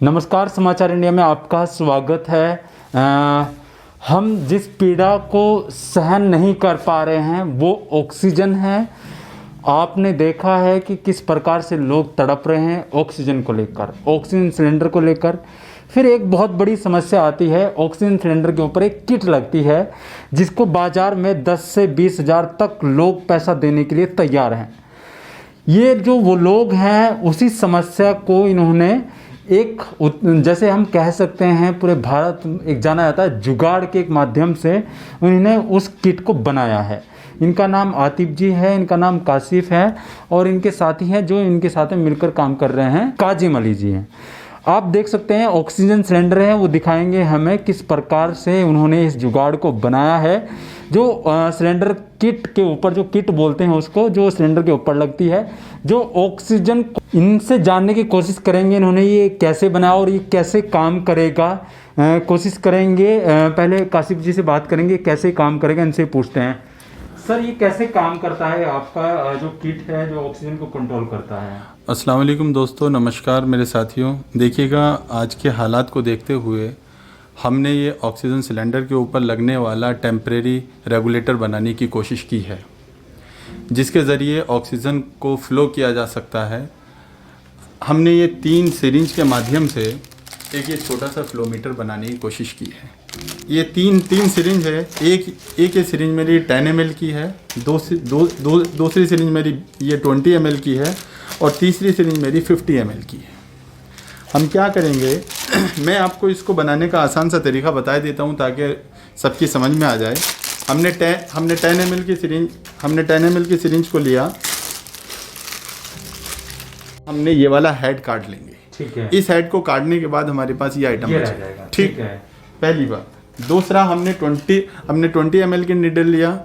नमस्कार, समाचार इंडिया में आपका स्वागत है। हम जिस पीड़ा को सहन नहीं कर पा रहे हैं वो ऑक्सीजन है। आपने देखा है कि किस प्रकार से लोग तड़प रहे हैं ऑक्सीजन को लेकर, ऑक्सीजन सिलेंडर को लेकर। फिर एक बहुत बड़ी समस्या आती है, ऑक्सीजन सिलेंडर के ऊपर एक किट लगती है जिसको बाज़ार में 10 से 20 हज़ार तक लोग पैसा देने के लिए तैयार हैं। ये जो वो लोग हैं उसी समस्या को इन्होंने एक, जैसे हम कह सकते हैं पूरे भारत एक जाना जाता है जुगाड़ के एक माध्यम से उन्होंने उस किट को बनाया है। इनका नाम आतिफ जी है, इनका नाम काशिफ है और इनके साथी हैं जो इनके साथ में मिलकर काम कर रहे हैं, काजिम अली जी हैं। आप देख सकते हैं ऑक्सीजन सिलेंडर है, वो दिखाएंगे हमें किस प्रकार से उन्होंने इस जुगाड़ को बनाया है। जो सिलेंडर किट के ऊपर, जो किट बोलते हैं उसको, जो सिलेंडर के ऊपर लगती है, जो ऑक्सीजन, इनसे जानने की कोशिश करेंगे इन्होंने ये कैसे बनाया और ये कैसे काम करेगा। कोशिश करेंगे, पहले काशिफ जी से बात करेंगे कैसे काम करेगा, इनसे पूछते हैं। सर, ये कैसे काम करता है आपका जो किट है जो ऑक्सीजन को कंट्रोल करता है? अस्सलाम वालेकुम दोस्तों, नमस्कार मेरे साथियों। देखिएगा, आज के हालात को देखते हुए हमने ये ऑक्सीजन सिलेंडर के ऊपर लगने वाला टेम्परेरी रेगुलेटर बनाने की कोशिश की है, जिसके ज़रिए ऑक्सीजन को फ़्लो किया जा सकता है। हमने ये 3 सिरिंज के माध्यम से एक ये छोटा सा फ्लोमीटर बनाने की कोशिश की है। ये तीन सिरिंज है। एक ये सिरिंज मेरी 10 ml की है, दूसरी सिरिंज मेरी ये 20 ml की है और तीसरी सिरिंज मेरी 50 ml की है। हम क्या करेंगे, मैं आपको इसको बनाने का आसान सा तरीका बता देता हूँ ताकि सबकी समझ में आ जाए। हमने 10 ml की सिरिंज को लिया। हमने ये वाला हेड काट लेंगे। ठीक है। इस हेड को काटने के बाद हमारे पास ये आइटम बचेगा। ठीक है, पहली बात। दूसरा, हमने 20 ml की निडल लिया,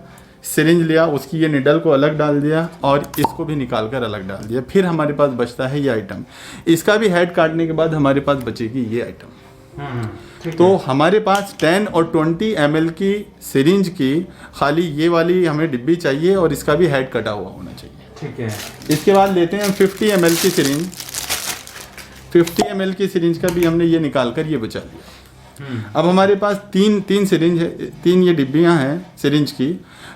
सिरिंज लिया, उसकी ये निडल को अलग डाल दिया और इसको भी निकाल कर अलग डाल दिया। फिर हमारे पास बचता है ये आइटम। इसका भी हेड काटने के बाद हमारे पास बचेगी ये आइटम। तो हमारे पास 10 और 20 ml की सिरिंज की खाली ये वाली हमें डिब्बी चाहिए और इसका भी हेड कटा हुआ होना चाहिए। ठीक है। इसके बाद लेते हैं 50 ml की सिरिंज। 50 ml की सिरिंज का भी हमने ये निकाल कर ये बचा लिया। अब हमारे पास तीन सिरिंज है, 3 ये डिब्बियां हैं सिरिंज की।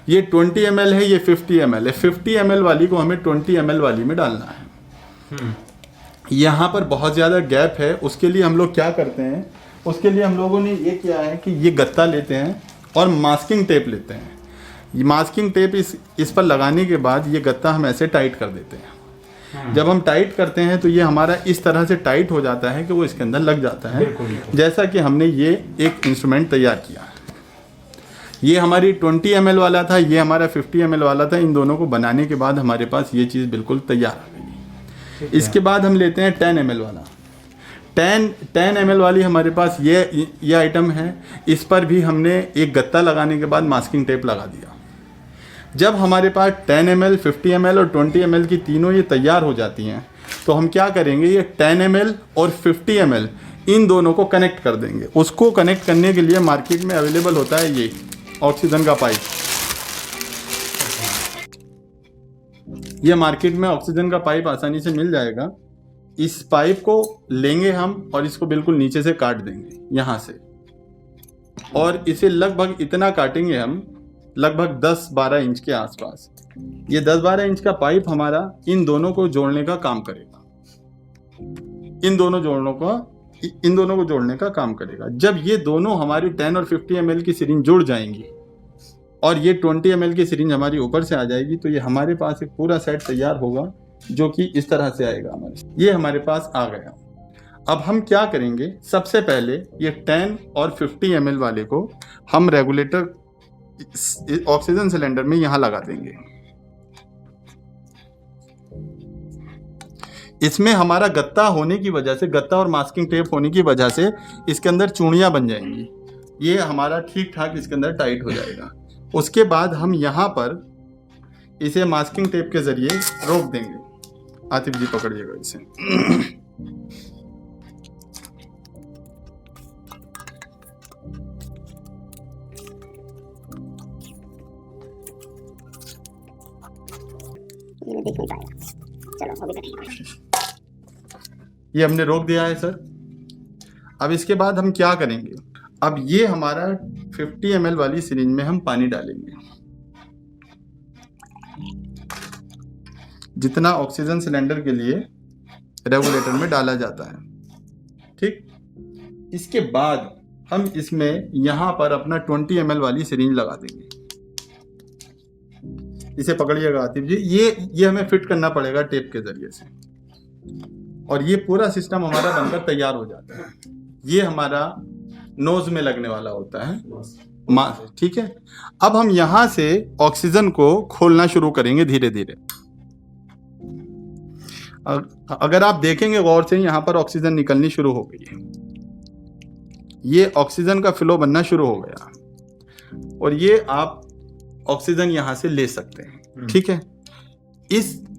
ये 20 ml है, ये 50 ml है। 50 ml वाली को हमें 20 ml वाली में डालना है। यहाँ पर बहुत ज़्यादा गैप है, उसके लिए हम लोग क्या करते हैं, उसके लिए हम लोगों ने ये किया है कि ये गत्ता लेते हैं और मास्किंग टेप लेते हैं। ये मास्किंग टेप इस पर लगाने के बाद ये गत्ता हम ऐसे टाइट कर देते हैं। जब हम टाइट करते हैं तो ये हमारा इस तरह से टाइट हो जाता है कि वो इसके अंदर लग जाता है। जैसा कि हमने ये एक इंस्ट्रूमेंट तैयार किया। ये हमारी 20 ml वाला था, ये हमारा 50 ml वाला था। इन दोनों को बनाने के बाद हमारे पास ये चीज़ बिल्कुल तैयार आ गई। इसके बाद हम लेते हैं 10 ml वाला। 10 ml वाली हमारे पास ये आइटम है। इस पर भी हमने एक गत्ता लगाने के बाद मास्किंग टेप लगा दिया। जब हमारे पास 10 ml, 50 ml और 20 ml की तीनों ये तैयार हो जाती हैं तो हम क्या करेंगे, ये 10 ml और 50 ml इन दोनों को कनेक्ट कर देंगे। उसको कनेक्ट करने के लिए मार्केट में अवेलेबल होता है ये ऑक्सीजन का पाइप। ये मार्केट में ऑक्सीजन का पाइप आसानी से मिल जाएगा। इस पाइप को लेंगे हम और इसको बिल्कुल नीचे से काट देंगे यहाँ से, और इसे लगभग इतना काटेंगे हम, लगभग 10-12 इंच के आसपास। ये 10-12 इंच का पाइप हमारा इन दोनों को जोड़ने का काम करेगा। इन दोनों को जोड़ने का काम करेगा। जब ये दोनों हमारी 10 और 50 ml की सिरिंज जुड़ जाएंगी और ये 20 ml की सिरिंज हमारी ऊपर से आ जाएगी तो ये हमारे पास एक पूरा सेट तैयार होगा जो कि इस तरह से आएगा। ये हमारे पास आ गया। अब हम क्या करेंगे, सबसे पहले ये 10 और 50 ml वाले को हम रेगुलेटर ऑक्सीजन सिलेंडर में यहां लगा देंगे। इसमें हमारा गत्ता होने की वजह से, गत्ता और मास्किंग टेप होने की वजह से इसके अंदर चूड़ियां बन जाएंगी। ये हमारा ठीक ठाक इसके अंदर टाइट हो जाएगा। उसके बाद हम यहां पर इसे मास्किंग टेप के जरिए रोक देंगे। आतिफ जी पकड़िएगा इसे। देख नहीं पाएगा। चलो अभी करेंगे। ये हमने रोक दिया है सर। अब इसके बाद हम क्या करेंगे, अब ये हमारा 50 ml वाली सिरिंज में हम पानी डालेंगे, जितना ऑक्सीजन सिलेंडर के लिए रेगुलेटर में डाला जाता है। ठीक, इसके बाद हम इसमें यहां पर अपना 20 ml वाली सिरिंज लगा देंगे। इसे पकड़िएगा आतिफ जी, ये हमें फिट करना पड़ेगा टेप के जरिए से, और ये पूरा सिस्टम हमारा बनकर तैयार हो जाता है। ये हमारा नोज में लगने वाला होता है। ठीक है, अब हम यहां से ऑक्सीजन को खोलना शुरू करेंगे धीरे धीरे। अगर आप देखेंगे गौर से, यहां पर ऑक्सीजन निकलनी शुरू हो गई है, ये ऑक्सीजन का फ्लो बनना शुरू हो गया, और ये आप ऑक्सीजन यहां से ले सकते हैं। ठीक है,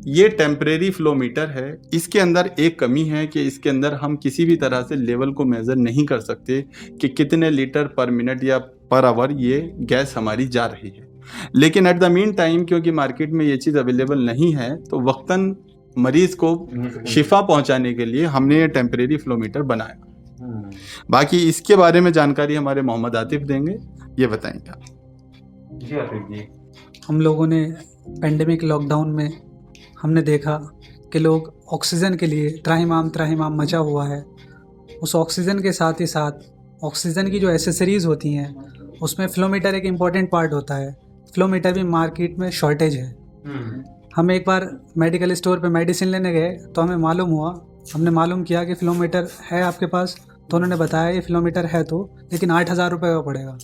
ये टेम्परेरी फ्लो मीटर है। इसके अंदर एक कमी है कि इसके अंदर हम किसी भी तरह से लेवल को मेजर नहीं कर सकते कि कितने लीटर पर मिनट या पर आवर ये गैस हमारी जा रही है। लेकिन एट द मीन टाइम, क्योंकि मार्केट में ये चीज़ अवेलेबल नहीं है, तो वक्तन मरीज को शिफा पहुंचाने के लिए हमने ये टेम्परेरी फ्लो मीटर बनाया। बाकी इसके बारे में जानकारी हमारे मोहम्मद आतिफ देंगे, ये बताएंगे आप। जी आतिफ जी, हम लोगों ने पेंडेमिक लॉकडाउन में हमने देखा कि लोग ऑक्सीजन के लिए त्राहिमाम मचा हुआ है। उस ऑक्सीजन के साथ ही साथ ऑक्सीजन की जो एसेसरीज़ होती हैं, उसमें फ्लोमीटर एक इम्पॉर्टेंट पार्ट होता है। फ्लोमीटर भी मार्केट में शॉर्टेज है। हम एक बार मेडिकल स्टोर पे मेडिसिन लेने गए तो हमें मालूम किया कि फ्लोमीटर है आपके पास, तो उन्होंने बताया ये फ्लोमीटर है तो, लेकिन 8,000 रुपये का पड़ेगा।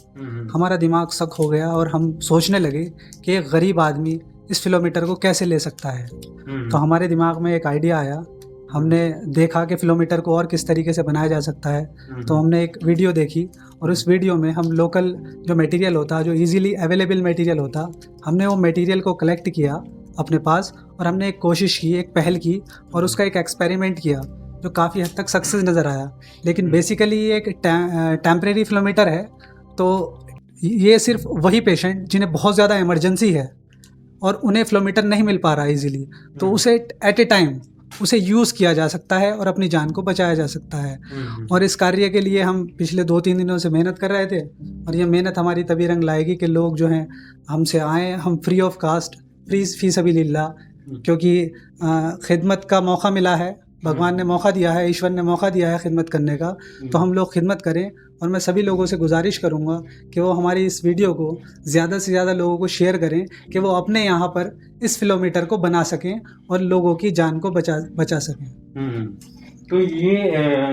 हमारा दिमाग शक हो गया और हम सोचने लगे कि एक गरीब आदमी इस फ्लोमीटर को कैसे ले सकता है। तो हमारे दिमाग में एक आइडिया आया, हमने देखा कि फ्लोमीटर को और किस तरीके से बनाया जा सकता है। तो हमने एक वीडियो देखी, और उस वीडियो में हम लोकल जो मटेरियल होता, जो इजीली अवेलेबल मटेरियल होता, हमने वो मटेरियल को कलेक्ट किया अपने पास, और हमने एक कोशिश की, एक पहल की, और उसका एक एक्सपेरिमेंट किया जो काफ़ी हद तक सक्सेस नज़र आया। लेकिन बेसिकली ये एक टेम्परेरी फ्लोमीटर है, तो ये सिर्फ वही पेशेंट जिन्हें बहुत ज़्यादा इमरजेंसी है और उन्हें फ्लोमीटर नहीं मिल पा रहा इजीली, तो उसे एट ए टाइम उसे यूज़ किया जा सकता है और अपनी जान को बचाया जा सकता है। और इस कार्य के लिए हम पिछले 2-3 दिनों से मेहनत कर रहे थे, और ये मेहनत हमारी तभी रंग लाएगी कि लोग जो हैं हमसे आएँ, हम फ्री ऑफ कास्ट, फी सबीलिल्लाह, क्योंकि खिदमत का मौका मिला है, भगवान ने मौका दिया है, ईश्वर ने मौका दिया है खिदमत करने का, तो हम लोग खिदमत करें। और मैं सभी लोगों से गुजारिश करूंगा कि वो हमारी इस वीडियो को ज़्यादा से ज़्यादा लोगों को शेयर करें कि वो अपने यहाँ पर इस फ्लोमीटर को बना सकें और लोगों की जान को बचा सकें। तो ये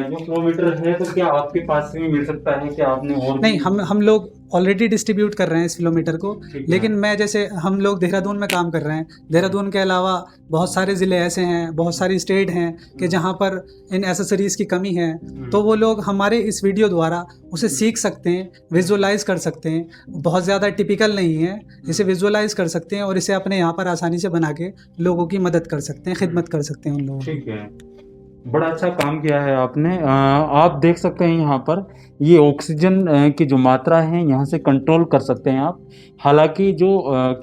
जो फ्लोमीटर है, तो क्या आपके पास में मिल सकता है कि आपने और नहीं, हम लोग ऑलरेडी डिस्ट्रीब्यूट कर रहे हैं इस फ्लोमीटर को, लेकिन मैं जैसे हम लोग देहरादून में काम कर रहे हैं, देहरादून के अलावा बहुत सारे ज़िले ऐसे हैं, बहुत सारी स्टेट हैं कि जहाँ पर इन एसेसरीज़ की कमी है, तो वो लोग हमारे इस वीडियो द्वारा उसे सीख सकते हैं, विजुअलाइज़ कर सकते हैं। बहुत ज़्यादा टिपिकल नहीं है, इसे विजुअलाइज़ कर सकते हैं और इसे अपने यहाँ पर आसानी से बना के लोगों की मदद कर सकते हैं, खिदमत कर सकते हैं उन लोगों की। ठीक है, बड़ा अच्छा काम किया है आपने। आप देख सकते हैं यहाँ पर ये ऑक्सीजन की जो मात्रा है यहाँ से कंट्रोल कर सकते हैं आप। हालांकि जो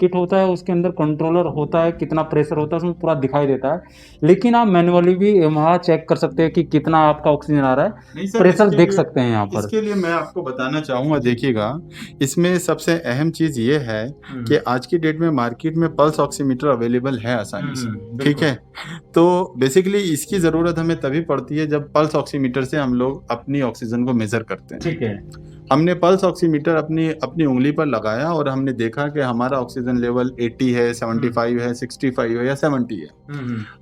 किट होता है उसके अंदर कंट्रोलर होता है, कितना प्रेशर होता है उसमें पूरा दिखाई देता है, लेकिन आप मैनुअली भी वहाँ चेक कर सकते हैं कि कितना आपका ऑक्सीजन आ रहा है, प्रेशर देख सकते हैं यहाँ पर। इसके लिए मैं आपको बताना चाहूँगा, देखिएगा इसमें सबसे अहम चीज़ ये है कि आज की डेट में मार्केट में पल्स ऑक्सीमीटर अवेलेबल है आसानी से। ठीक है, तो बेसिकली इसकी ज़रूरत हमें तभी पड़ती है जब पल्स ऑक्सीमीटर से हम लोग अपनी ऑक्सीजन को मेजर करते हैं। ठीक है, हमने पल्स ऑक्सीमीटर अपनी उंगली पर लगाया और हमने देखा कि हमारा ऑक्सीजन लेवल 80 है, 75 है, 65 है या 70 है।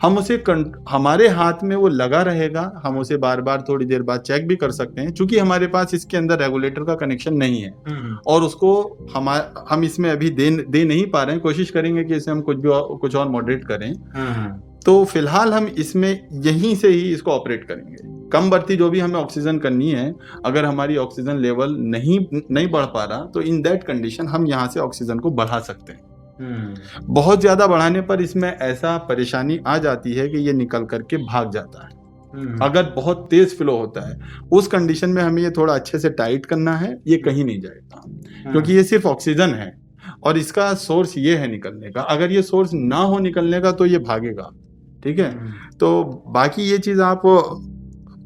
हम उसे हमारे हाथ में वो लगा रहेगा, हम उसे बार बार थोड़ी देर बाद चेक भी कर सकते हैं, क्योंकि हमारे पास इसके अंदर रेगुलेटर का कनेक्शन नहीं है और उसको हम इसमें अभी दे नहीं पा रहे हैं। कोशिश करेंगे कि इसे हम कुछ और मॉडरेट करें। तो फिलहाल हम इसमें यहीं से ही इसको ऑपरेट करेंगे। कम बढ़ती जो भी हमें ऑक्सीजन करनी है, अगर हमारी ऑक्सीजन लेवल नहीं बढ़ पा रहा, तो इन दैट कंडीशन हम यहाँ से ऑक्सीजन को बढ़ा सकते हैं। बहुत ज्यादा बढ़ाने पर इसमें ऐसा परेशानी आ जाती है कि ये निकल करके भाग जाता है। अगर बहुत तेज फ्लो होता है, उस कंडीशन में हमें ये थोड़ा अच्छे से टाइट करना है, ये कहीं नहीं जाएगा, क्योंकि ये सिर्फ ऑक्सीजन है और इसका सोर्स ये है निकलने का। अगर ये सोर्स ना हो निकलने का तो ये भागेगा। ठीक है, तो बाकी ये चीज आप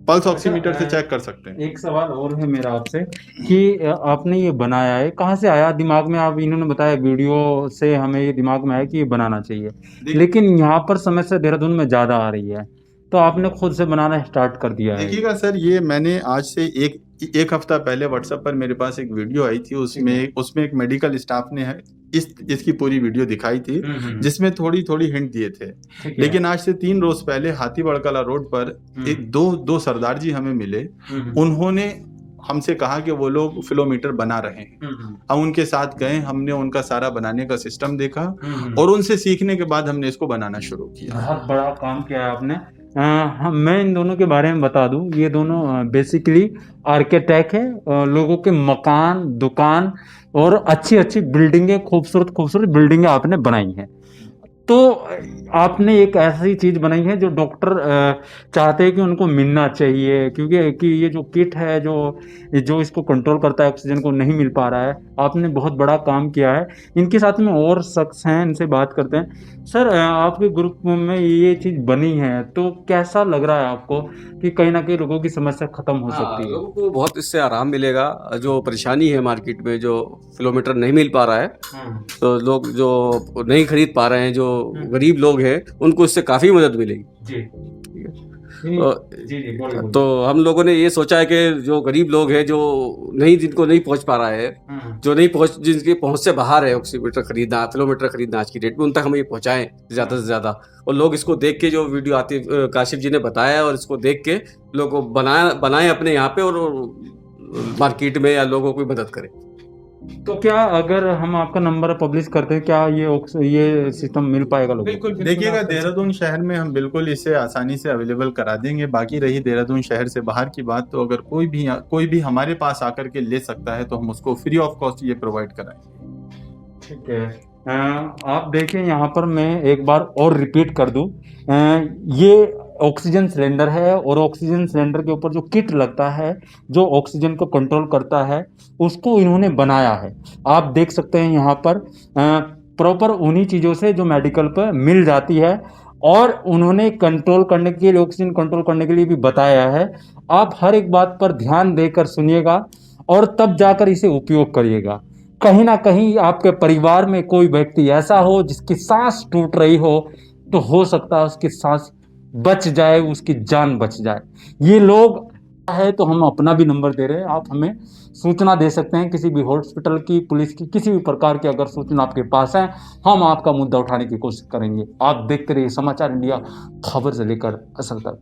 पल्स ऑक्सीमीटर से चेक कर सकते हैं। एक सवाल और है मेरा आपसे कि आपने ये बनाया है, कहाँ से आया दिमाग में? आप इन्होंने बताया वीडियो से हमें ये दिमाग में आया कि ये बनाना चाहिए, लेकिन यहाँ पर समस्या देहरादून में ज़्यादा आ रही है, तो आपने खुद से बनाना स्टार्ट कर दिया है। देखिएगा सर, ये मैंने आज से एक हफ्ता पहले व्हाट्सएप पर मेरे पास एक वीडियो आई थी, उसमें एक मेडिकल स्टाफ ने इसकी पूरी वीडियो दिखाई थी, जिसमें थोड़ी थोड़ी हिंट दिए थे। लेकिन आज से 3 रोज पहले हाथीबड़ कला रोड पर दो सरदार जी हमें मिले। उन्होंने हमसे कहा कि वो लोग फ्लोमीटर बना रहे हैं। हम उनके साथ गए, हमने उनका सारा बनाने का सिस्टम देखा और उनसे सीखने के बाद हमने इसको बनाना शुरू किया। बहुत बड़ा काम किया है आपने। मैं इन दोनों के बारे में बता दूं, ये दोनों बेसिकली आर्किटेक्ट है, लोगों के मकान, दुकान और अच्छी अच्छी बिल्डिंगें, खूबसूरत बिल्डिंगें आपने बनाई हैं। तो आपने एक ऐसी चीज़ बनाई है जो डॉक्टर चाहते हैं कि उनको मिलना चाहिए, क्योंकि कि ये जो किट है जो इसको कंट्रोल करता है, ऑक्सीजन को नहीं मिल पा रहा है। आपने बहुत बड़ा काम किया है। इनके साथ में और शख्स हैं, इनसे बात करते हैं। सर, आपके ग्रुप में ये चीज़ बनी है, तो कैसा लग रहा है आपको कि कहीं ना कहीं लोगों की समस्या खत्म हो सकती है? लोगों को बहुत इससे आराम मिलेगा। जो परेशानी है मार्केट में, जो किलोमीटर नहीं मिल पा रहा है, तो लोग जो नहीं खरीद पा रहे हैं, जो गरीब लोग हैं, उनको इससे काफ़ी मदद मिलेगी। जी बोलिए। तो हम लोगों ने ये सोचा है कि जो गरीब लोग हैं, जिनको नहीं पहुंच पा रहा है, जिनकी पहुंच से बाहर है ऑक्सीमीटर खरीदना, किलोमीटर खरीदना आज की डेट में, उन तक हम ये पहुंचाएं ज़्यादा से ज़्यादा। और लोग इसको देख के, जो वीडियो आती काशिफ जी ने बताया, और इसको देख के लोग बनाएं अपने यहाँ पे, और मार्केट में या लोगों की मदद करें। तो क्या अगर हम आपका नंबर पब्लिश करते हैं, क्या ये सिस्टम मिल पाएगा लोगों को? बिल्कुल। देखिएगा, देहरादून शहर में हम बिल्कुल इसे आसानी से अवेलेबल करा देंगे। बाकी रही देहरादून शहर से बाहर की बात, तो अगर कोई भी हमारे पास आकर के ले सकता है, तो हम उसको फ्री ऑफ कॉस्ट ये प्रोवाइड कराएंगे। ठीक है। आप देखिए, यहाँ पर मैं एक बार और रिपीट कर दूं, ये ऑक्सीजन सिलेंडर है, और ऑक्सीजन सिलेंडर के ऊपर जो किट लगता है, जो ऑक्सीजन को कंट्रोल करता है, उसको इन्होंने बनाया है। आप देख सकते हैं यहाँ पर प्रॉपर उन्हीं चीज़ों से जो मेडिकल पर मिल जाती है, और उन्होंने कंट्रोल करने के लिए, ऑक्सीजन कंट्रोल करने के लिए भी बताया है। आप हर एक बात पर ध्यान देकर सुनिएगा और तब जाकर इसे उपयोग करिएगा। कहीं ना कहीं आपके परिवार में कोई व्यक्ति ऐसा हो जिसकी सांस टूट रही हो, तो हो सकता है उसकी सांस बच जाए, उसकी जान बच जाए। ये लोग है, तो हम अपना भी नंबर दे रहे हैं, आप हमें सूचना दे सकते हैं, किसी भी हॉस्पिटल की, पुलिस की, किसी भी प्रकार की अगर सूचना आपके पास है, हम आपका मुद्दा उठाने की कोशिश करेंगे। आप देखते रहिए समाचार इंडिया, खबर से लेकर असल तक।